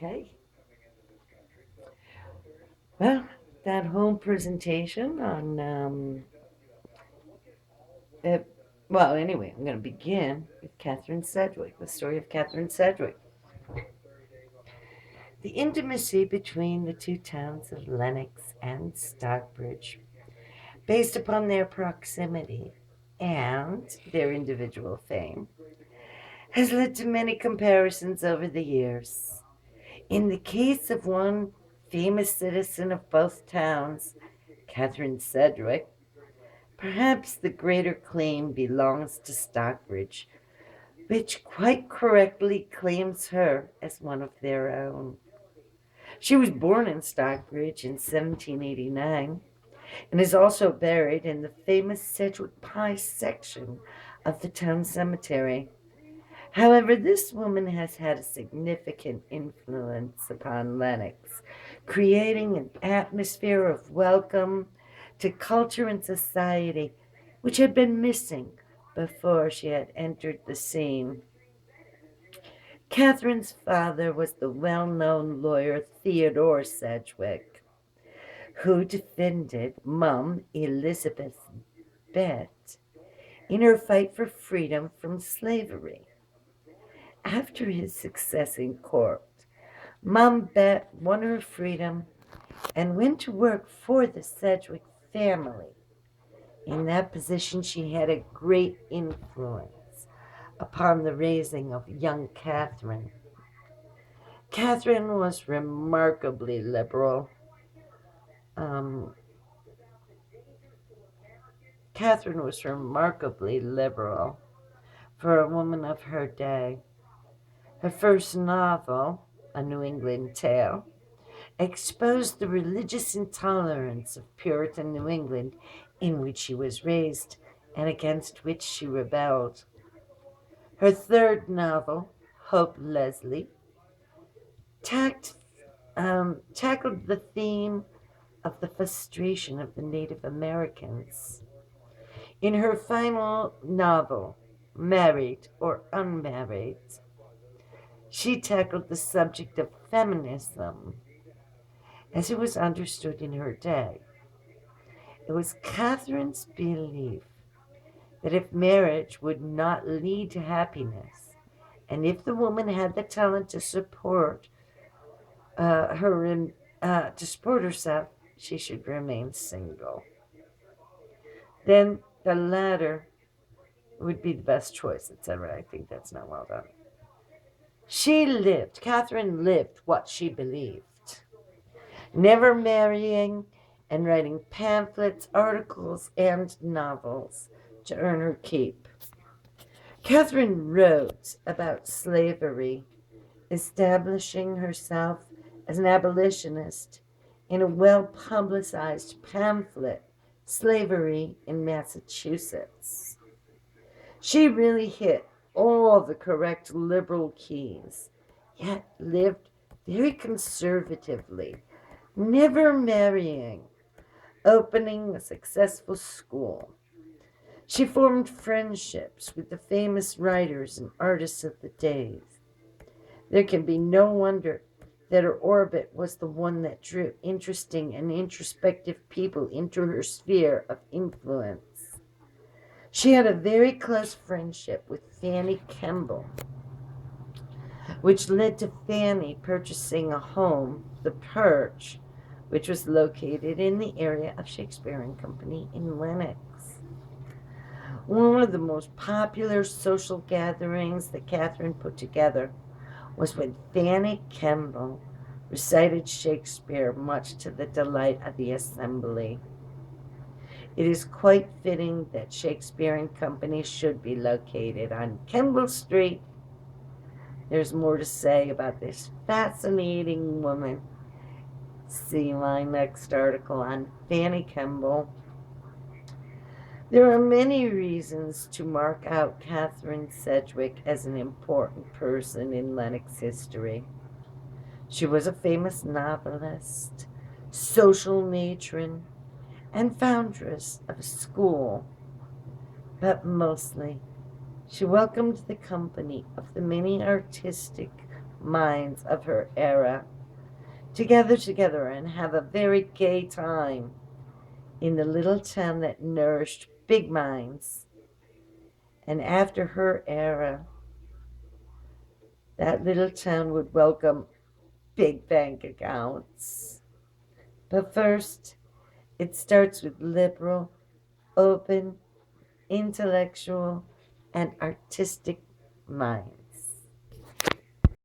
Okay. Well, that whole presentation on, it, well, anyway, I'm going to begin with Catharine Sedgwick, the story of Catharine Sedgwick. The intimacy between the two towns of Lenox and Stockbridge, based upon their proximity and their individual fame, has led to many comparisons over the years. In the case of one famous citizen of both towns, Catharine Sedgwick, perhaps the greater claim belongs to Stockbridge, which quite correctly claims her as one of their own. She was born in Stockbridge in 1789 and is also buried in the famous Sedgwick Pie section of the town cemetery. However, this woman has had a significant influence upon Lenox, creating an atmosphere of welcome to culture and society which had been missing before she had entered the scene. Catherine's father was the well-known lawyer Theodore Sedgwick, who defended Mum Elizabeth Bett in her fight for freedom from slavery. After his success in court, Mum Bett won her freedom and went to work for the Sedgwick family. In that position, she had a great influence upon the raising of young Catherine. Catherine was remarkably liberal. Um, Catherine was remarkably liberal for a woman of her day. Her first novel, A New England Tale, exposed the religious intolerance of Puritan New England in which she was raised and against which she rebelled. Her third novel, Hope Leslie, tackled the theme of the frustration of the Native Americans. In her final novel, Married or Unmarried, she tackled the subject of feminism as it was understood in her day. It was Catherine's belief that if marriage would not lead to happiness, and if the woman had the talent to support to support herself, she should remain single. Then the latter would be the best choice, etc. I think that's not well done. Catherine lived what she believed, never marrying and writing pamphlets, articles, and novels to earn her keep. Catherine wrote about slavery, establishing herself as an abolitionist in a well-publicized pamphlet, Slavery in Massachusetts. She really hit all the correct liberal keys, yet lived very conservatively, never marrying, opening a successful school. She formed friendships with the famous writers and artists of the day. There can be no wonder that her orbit was the one that drew interesting and introspective people into her sphere of influence. She had a very close friendship with Fanny Kemble, which led to Fanny purchasing a home, the Perch, which was located in the area of Shakespeare and Company in Lenox. One of the most popular social gatherings that Catherine put together was when Fanny Kemble recited Shakespeare, much to the delight of the assembly. It is quite fitting that Shakespeare and Company should be located on Kemble Street. There's more to say about this fascinating woman. See my next article on Fanny Kemble. There are many reasons to mark out Catharine Sedgwick as an important person in Lenox history. She was a famous novelist, social matron, and foundress of a school, but mostly she welcomed the company of the many artistic, minds of her era to gather together and have a very gay time in the little town that nourished big minds. And after her era, that little town would welcome big bank accounts. But first, it starts with liberal, open, intellectual, and artistic minds.